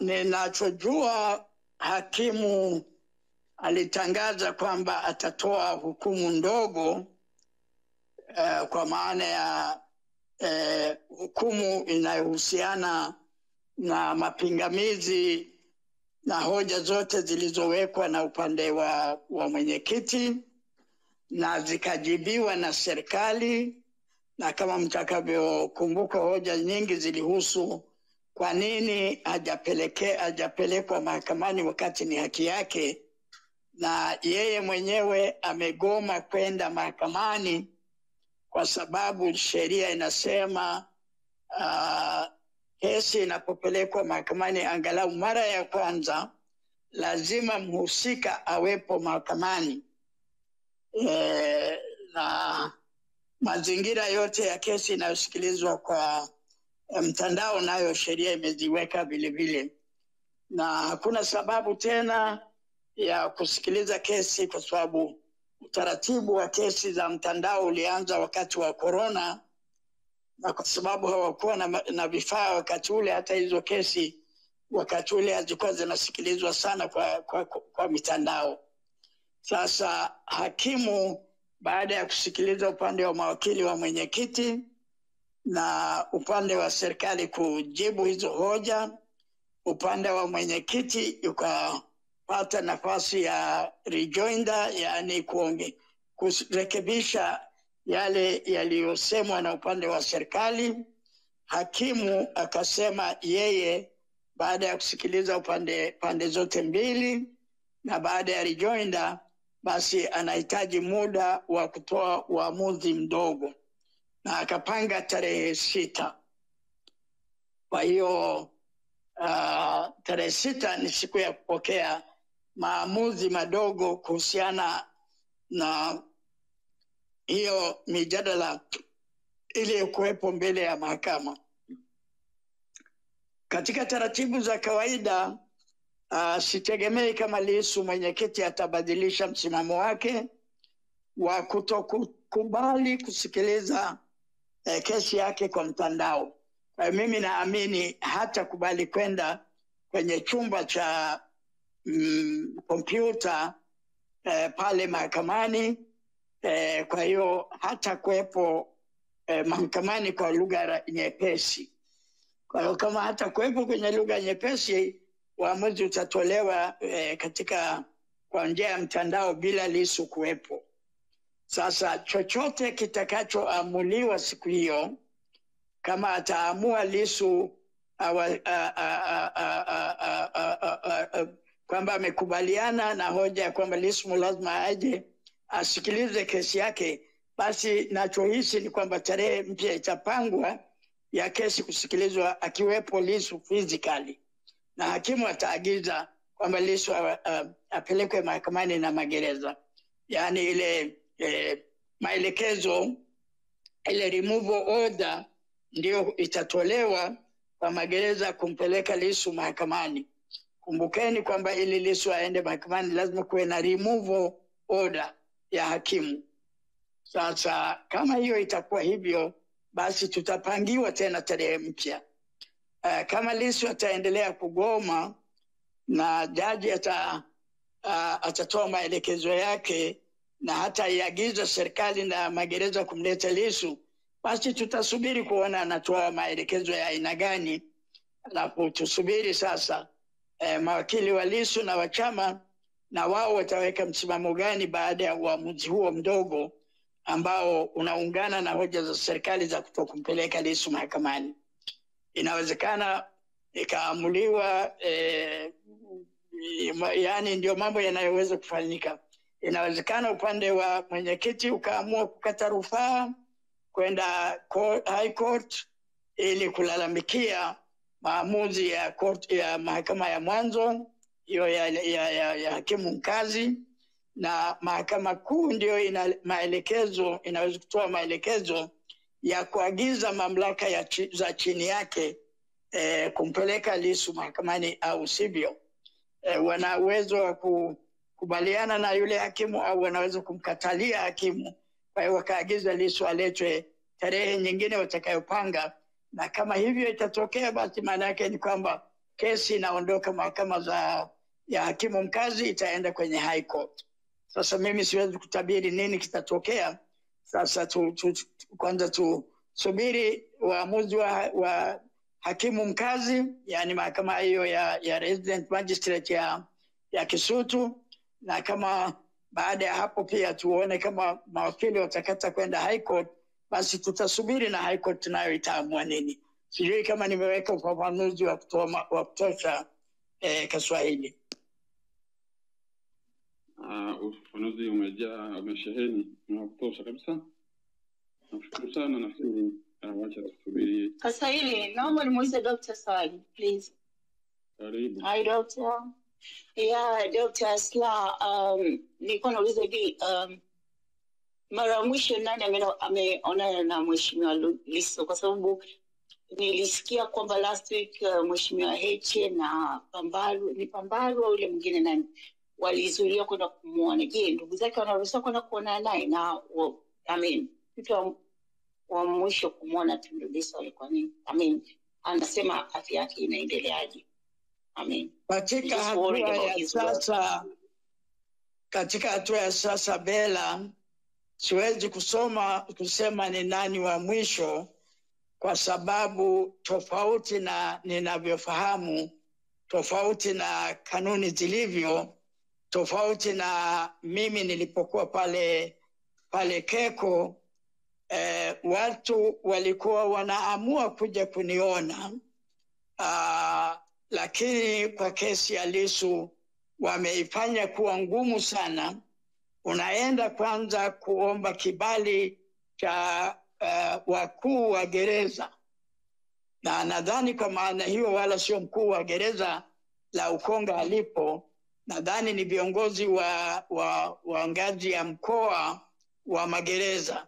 Ninachojua hakimu alitangaza kwamba atatoa hukumu ndogo, kwa maana ya hukumu inayohusiana na mapingamizi na hoja zote zilizowekwa na upande wa mwenyekiti na zikajibiwa na serikali. Na kama mtakavyokumbuka, hoja nyingi zilihusu kwa nini hajapelekwa mahakamani wakati ni haki yake, na yeye mwenyewe amegoma kwenda mahakamani kwa sababu sheria inasema kesi inapopelekwa mahakamani angalau mara ya kwanza lazima mhusika awepo mahakamani. Na mazingira yote ya kesi inayosikilizwa kwa mtandao nayo sheria imeziweka vile vile, na hakuna sababu tena ya kusikiliza kesi, kwa sababu utaratibu wa kesi za mtandao ulianza wakati wa corona, na kwa sababu hawakuwa na vifaa wakati ule, hata hizo kesi wakati ule hazikuwa zinasikilizwa sana kwa mitandao. Sasa hakimu baada ya kusikiliza upande wa mawakili wa mwenyekiti na upande wa serikali kujibu hizo hoja, upande wa mwenyekiti ukapata nafasi ya rejoinder, yani kurekebisha yale yaliyosemwa na upande wa serikali. Hakimu akasema yeye baada ya kusikiliza pande zote mbili na baada ya rejoinder, basi anahitaji muda wa kutoa uamuzi mdogo, na akapanga tarehe 6. Kwa hiyo tarehe 6 ni siku ya kupokea maamuzi madogo kuhusiana na hiyo mijadala iliyokuwepo mbele ya mahakama. Katika taratibu za kawaida, sitegemei kama Lissu mwenyekiti atabadilisha msimamo wake wa kutokubali kusikiliza kesi yake kwa mtandao. Kwa mimi naamini hata kubali kwenda kwenye chumba cha kompyuta pale mahakamani. Kwa hiyo hata kuwepo mahakamani kwa lugha nyepesi. Kwa hiyo kama hata kuwepo kwenye lugha nyepesi, uamuzi utatolewa kwa njia ya mtandao bila Lissu kuwepo. Sasa chochote kitakachoamuliwa siku hiyo, kama ataamua Lissu kwamba amekubaliana na hoja ya kwamba Lissu lazima aje asikilize kesi yake, basi nachohisi ni kwamba tarehe mpya itapangwa ya kesi kusikilizwa akiwepo Lissu physically, na hakimu ataagiza kwamba Lissu apelekwe mahakamani na magereza. Yani ile maelekezo, ile removal order ndio itatolewa kwa magereza kumpeleka Lissu mahakamani. Kumbukeni kwamba ili Lissu aende mahakamani lazima kuwe na removal order ya hakimu. Sasa kama hiyo itakuwa hivyo, basi tutapangiwa tena tarehe mpya. Kama Lissu ataendelea kugoma na jaji atatoa maelekezo yake na hata iagiza serikali na magereza kumleta Lissu, basi tutasubiri kuona anatoa maelekezo ya aina gani. Alafu tusubiri sasa mawakili wa Lissu na wa chama na wao wataweka msimamo gani baada ya uamuzi huo mdogo ambao unaungana na hoja za serikali za kutokumpeleka Lissu mahakamani. Inawezekana ikaamuliwa, yani ndio mambo yanayoweza kufanyika. Inawezekana upande wa mwenyekiti ukaamua kukata rufaa kwenda High Court ili kulalamikia maamuzi ya mahakama ya mwanzo, hiyo ya hakimu mkazi, na mahakama kuu ndio inaweza kutoa maelekezo ya kuagiza mamlaka za chini yake kumpeleka Lissu mahakamani au sivyo. Wana uwezo wa kukubaliana na yule hakimu au wanaweza kumkatalia hakimu. Kwa hiyo wakaagiza Lissu aletwe tarehe nyingine watakayopanga, na kama hivyo itatokea, basi maana yake ni kwamba kesi inaondoka mahakama ya hakimu mkazi itaenda kwenye High Court. Sasa mimi siwezi kutabiri nini kitatokea. Sasa kwanza tusubiri uamuzi wa hakimu mkazi, yani mahakama hiyo ya Resident Magistrate ya Kisutu, na kama baada ya hapo pia tuone kama mawakili watakata kwenda High Court, basi tutasubiri na High Court nayo itaamua nini. Sijui kama nimeweka ufafanuzi wa kutosha Kiswahili. Ufafanuzi umesheheni na kutosha kabisa. Nashukuru sana, nafikiri wacha tusubiri. Sasa hili naomba nimuulize Dr. Swali, please. Karibu. Hi Dr. Yeah, Dr. Sla, nilikuwa nauliza hivi, mara mwisho nani ameonana na Mheshimiwa Lissu? Kwa sababu nilisikia kwamba last week Mheshimiwa Heche na Pambalu au yule mwingine nani walizuiliwa kwenda kumuona. Je, ndugu zake wanaruhusiwa kwenda kuonana naye? Na mtu wa mwisho kumuona Tundu Lissu alikuwa nini? Anasema afya yake inaendeleaje? Katika hatua ya sasa Bella, siwezi kusema ni nani wa mwisho, kwa sababu tofauti na ninavyofahamu, tofauti na kanuni zilivyo, tofauti na mimi nilipokuwa pale Keko, watu walikuwa wanaamua kuja kuniona, lakini kwa kesi ya Lissu wameifanya kuwa ngumu sana. Unaenda kwanza kuomba kibali cha wakuu wa gereza, na nadhani kwa maana hiyo wala sio mkuu wa gereza la Ukonga alipo, nadhani ni viongozi wa ngazi ya mkoa wa magereza.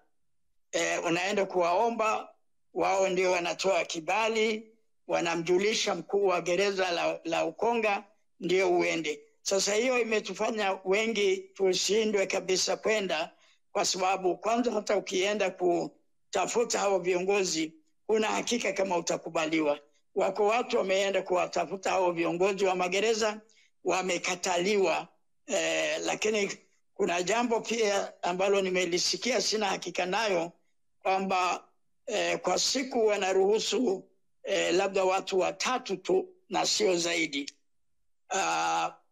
Unaenda kuwaomba, wao ndio wanatoa kibali, wanamjulisha mkuu wa gereza la Ukonga, ndio uende. Sasa hiyo imetufanya wengi tushindwe kabisa kwenda, kwa sababu kwanza hata ukienda kutafuta hao viongozi una hakika kama utakubaliwa. Wako watu wameenda kuwatafuta hao viongozi wa magereza, wamekataliwa. Lakini kuna jambo pia ambalo nimelisikia, sina hakika nayo, kwamba kwa siku wanaruhusu labda watu 3 tu na sio zaidi.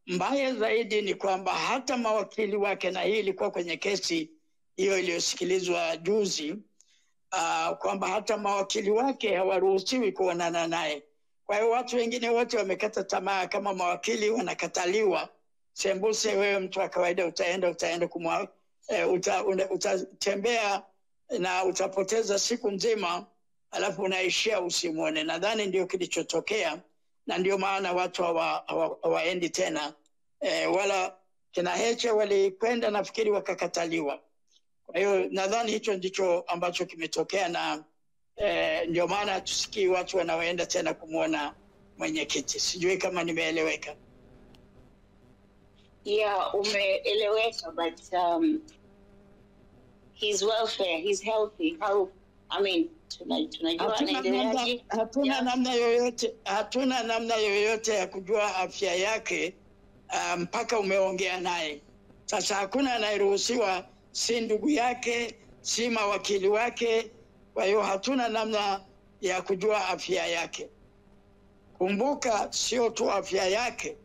Mbaya zaidi ni kwamba hata mawakili wake, na hii ilikuwa kwenye kesi hiyo iliyosikilizwa juzi, kwamba hata mawakili wake hawaruhusiwi kuonana naye. Kwa hiyo watu wengine wote wamekata tamaa. Kama mawakili wanakataliwa, sembuse wewe mtu wa kawaida utaenda utatembea na utapoteza siku nzima, alafu unaishia usimuone. Nadhani ndio kilichotokea, na ndio maana watu hawaendi tena. Wala kina Heche walikwenda, nafikiri wakakataliwa. Kwa hiyo nadhani hicho ndicho ambacho kimetokea, na ndio maana tusikii watu wanaoenda tena kumuona mwenyekiti. Sijui kama nimeeleweka. Yeah, umeeleweka, but his welfare, he's healthy. Tunajua anaendeleaje? Hatuna namna yoyote ya kujua afya yake mpaka umeongea naye. Sasa hakuna anayeruhusiwa, si ndugu yake, si mawakili wake. Kwa hiyo hatuna namna ya kujua afya yake. Kumbuka, sio tu afya yake.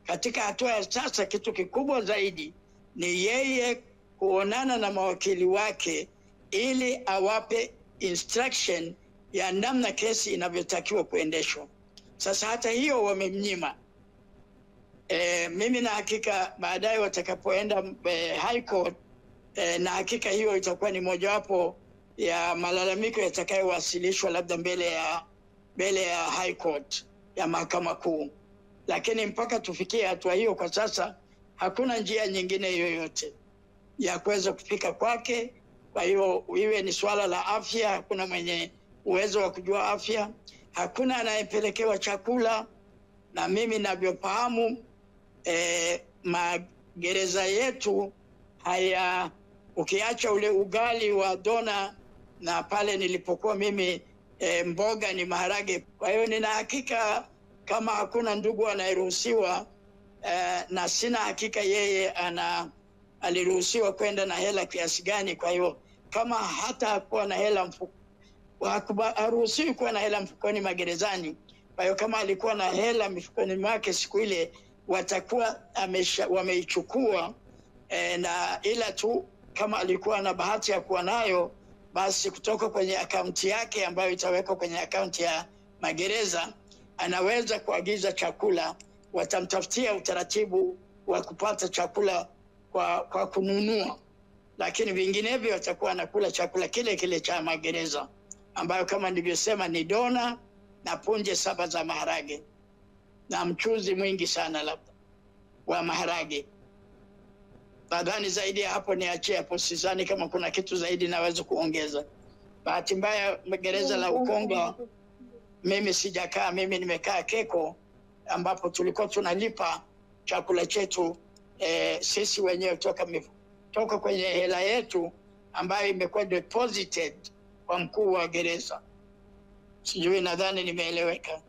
Katika hatua ya sasa, kitu kikubwa zaidi ni yeye kuonana na mawakili wake ili awape instruction ya namna kesi inavyotakiwa kuendeshwa. Sasa hata hiyo wamemnyima. Mimi na hakika baadaye watakapoenda High Court, na hakika hiyo itakuwa ni mojawapo ya malalamiko yatakayowasilishwa labda mbele ya High Court ya mahakama kuu. Lakini mpaka tufikie hatua hiyo, kwa sasa hakuna njia nyingine yoyote ya kuweza kufika kwake. Kwa hiyo iwe ni swala la afya, hakuna mwenye uwezo wa kujua afya, hakuna anayepelekewa chakula. Na mimi ninavyofahamu, magereza yetu haya, ukiacha ule ugali wa dona, na pale nilipokuwa mimi mboga ni maharage. Kwa hiyo nina hakika kama hakuna ndugu anayeruhusiwa, na sina hakika yeye aliruhusiwa kwenda na hela kiasi gani. Kwa hiyo kama hata kuwa na hela haruhusiwi kuwa na hela mfukoni magerezani. Kwa hiyo kama alikuwa na hela mfukoni mwake siku ile, watakuwa wameichukua, na ila tu kama alikuwa na bahati ya kuwa nayo, basi kutoka kwenye akaunti yake ambayo itawekwa kwenye akaunti ya magereza, anaweza kuagiza chakula. Watamtafutia utaratibu wa kupata chakula kwa kununua, lakini vinginevyo atakuwa anakula chakula kile kile cha magereza, ambayo kama nilivyosema ni dona na punje 7 za maharage na mchuzi mwingi sana labda wa maharage. Nadhani zaidi ya hapo niachie hapo, sidhani kama kuna kitu zaidi naweza kuongeza. Bahati mbaya gereza la Ukonga mimi sijakaa, mimi nimekaa Keko, ambapo tulikuwa tunalipa chakula chetu sisi wenyewe toka kwenye hela yetu ambayo imekuwa deposited kwa mkuu wa gereza. Sijui, nadhani nimeeleweka.